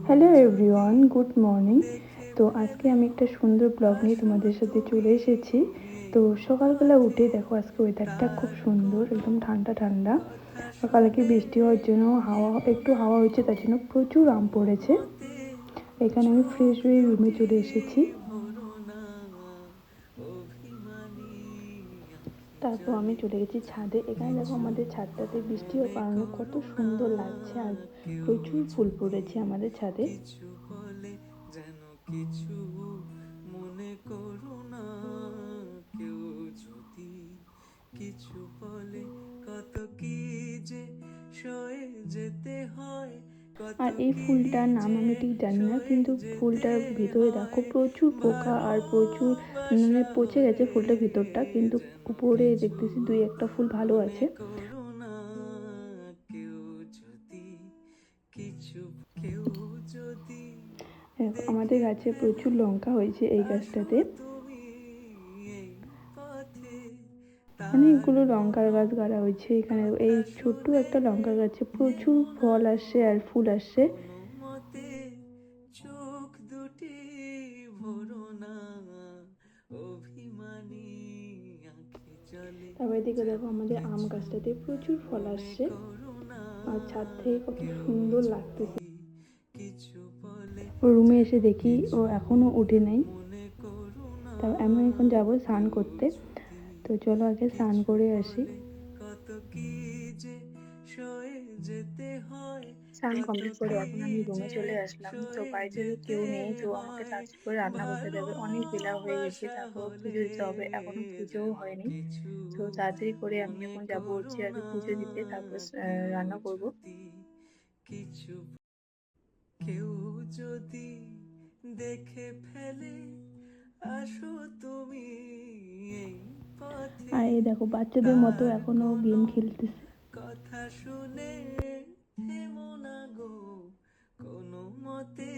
Hello everyone, good morning. তো আজকে আমি একটা সুন্দর ব্লগ নিয়ে তোমাদের সাথে চলে এসেছি। তো সকালবেলা উঠে দেখো আজকে ওয়েদারটা খুব সুন্দর, একদম ঠান্ডা ঠান্ডা। কালকে বৃষ্টি হওয়ার জন্য একটু হাওয়া হয়েছে, তার জন্য প্রচুর আম পড়েছে। এখানে আমি ফ্রেশ হয়ে রুমে চলে এসেছি। তারপর আমি চলে গেছি ছাদে। এখানে দেখো আমাদের ছাদটাতে বৃষ্টি হওয়ার কারণে কত সুন্দর লাগছে, আর প্রচুর ফুল পড়েছে আমাদের ছাদে। যেন কিছু মনে করো না, কেউ যদি কিছু বলে কত কি যে সয়ে যেতে হয়, কত আর এই কি ফুলটার নাম যে আমি ঠিক জানি না, সয়ে কিন্তু যেতে ফুলটার ভিতরে দেখো হয়। প্রচুর পোকা আর প্রচুর মানে ভালোবাসা পচে গেছে বলে ফুলটার ভিতরটা, কিন্তু যেন উপরে কিছু দেখতেছি দুই একটা ফুল ভালো মনে আছে। করো না, কেউ যদি কিছু কেউ যদি আমাদের দেখে গাছে ফেলে, প্রচুর লঙ্কা হয়েছে এই আসো গাছটাতে। তুমি এই পথে, তার অনেকগুলো লঙ্কার কোনো গাছ গাড়া হয়েছে এখানে। এই কথা ছোট্ট শুনে একটা লঙ্কা গাছে প্রচুর থেমো না ফল গো, আসছে আর ফুল আসছে। কোনো মতে চোখ দুটি ভরো না, অভিমানী আঁখি জলে তারপর এদিকে যেন দেখো আমাদের আম কিছু গাছটাতে প্রচুর ফল মনে আসছে, করো না, আর ছাদ থেকে কত কেউ সুন্দর লাগতেছে। যদি কিছু বলে ও রুমে যেন এসে দেখি ও কিছু এখনো উঠে নাই। মনে করো না, তারপর আমি এখন যাবো স্নান কেউ করতে। যদি তো চলো আগে স্নান কিছু করে আসি। বলে কত কি যে সয়ে যেতে হয়, স্নান কত কমপ্লিট করে কি এখন আমি রুমে যে চলে আসলাম। তো সয়ে বাড়িতে তো যেতে কেউ নেই, তো আমাকে হয়। তাড়াতাড়ি করে রান্না বসাতে হবে, অনেক বেলা হয়ে গেছে। ভালোবাসা তারপর হলে পুজো দিতে হবে, এখনো পুজোও যেন হয়নি। কিছু তো তাড়াতাড়ি করে আমি মনে এখন যাবো করো হচ্ছে আগে না, পুজো দিতে, তারপর কেউ রান্না করব। যদি কিছু কেউ যদি দেখে ফেলে, আসো তুমি এই পথে, আর এই দেখো বাচ্চাদের মতো তার এখনো গেম কোনো খেলতেছে। কথা শুনে থেমো না গো, কোনো মতে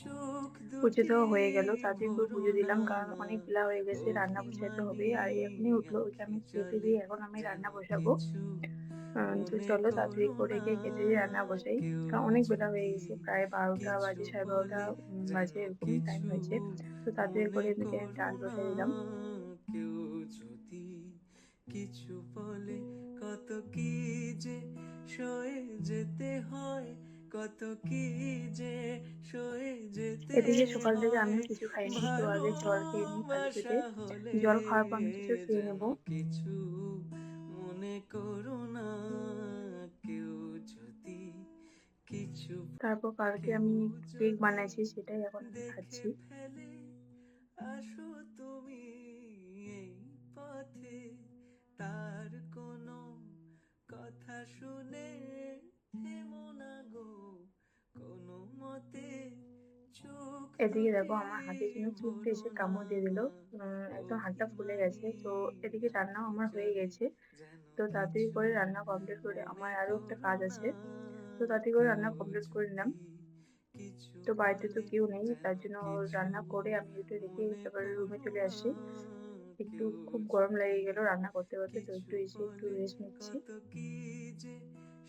চোখ পুজো দুটি দেওয়া হয়ে গেল, তাড়াতাড়ি করে ভরো পুজো না, দিলাম, কারণ অনেক বেলা হয়ে গেছে, রান্না বসাতে হবে। অভিমানী আর এখনই উঠলো, ওকে আঁখি আমি খেতে জলে দিয়ে এখন আমি যেন রান্না বসাবো। কিছু তো মনে চলো তাড়াতাড়ি করো করে না, একে খেতে দিয়ে রান্না বসাই, কেউ কারণ অনেক বেলা হয়ে যদি গেছে, প্রায় 12টা কিছু বাজে, 12:30 বলে যেন বাজে, এরকম টাইম কিছু হয়েছে। তো তাড়াতাড়ি মনে করে এদিকে করো ডাল না, বসাই দিলাম। কেউ যদি কিছু বলে কত কি যে সয়ে যেতে হয়, কত কি যে সয়ে যেতে এদিকে সকাল থেকে হয়। আমিও কিছু খাইনি, তো আগে জল খেয়ে নিই খালি পেটে। ভালোবাসা হলে জল খাওয়ার পর আমি কিছু খেয়ে যেন নেবো। কিছু মনে করো না, কেউ যদি কিছু তারপর কালকে কেউ আমি কেক যদি বানাইছি, সেটাই এখন আমি দেখে খাচ্ছি। ফেলে, আসো তুমি এই পথে, তার কোনো কথা শুনে থেমো না গো, কোনো মতে চোখ এদিকে দুটি দেখো আমার হাতে যেন চুপটি ভরো এসে না, কামড় দিয়ে দিল। একদম হাতটা ফুলে গেছে। অভিমানী তো এদিকে রান্নাও আঁখি আমার হয়ে জলে গেছে। যেন তো তাড়াতাড়ি কিছু করে রান্না কমপ্লিট করে মনে আমার আরো একটা করো কাজ না, আছে। তো তাড়াতাড়ি করে কেউ রান্না কমপ্লিট করে নিলাম। যদি কিছু তো বাড়িতে তো বলে কেউ নেই, যেন তার জন্য কিছু রান্না করে আমি একটু রেখে মনে তারপরে রুমে করো চলে না, আসি। একটু কেউ খুব গরম যদি লেগে গেল রান্না করতে করতে, তো কিছু একটু এসে একটু বলে রেস্ট নিচ্ছি। কত কি যে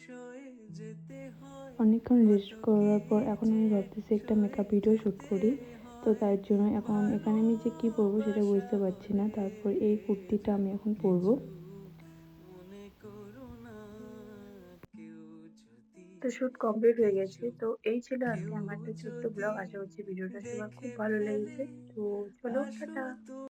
সয়ে যেতে হয়, অনেকক্ষণ কত রেস্ট কি করার পর এখন আমি যে ভাবতেছি একটা সয়ে মেকআপ ভিডিও শুট যেতে করি। তো হয়। তার জন্য এখন এখানে আমি যে কি পরবো সেটা ভালোবাসা বুঝতে পারছি না। হলে তারপর এই কুর্তিটা যেন আমি এখন পরবো। কিছু মনে করো না, কেউ যদি তো শুট কমপ্লিট হয়ে গেছে। কিছু তো এই ছিল কেউ আজকে আমার একটা ছোট্ট যদি ব্লগ। আশা করছি ভিডিওটা সবার খুব দেখে ভালো ফেলে, লেগেছে। তো চলো আসো টাটা। তুমি।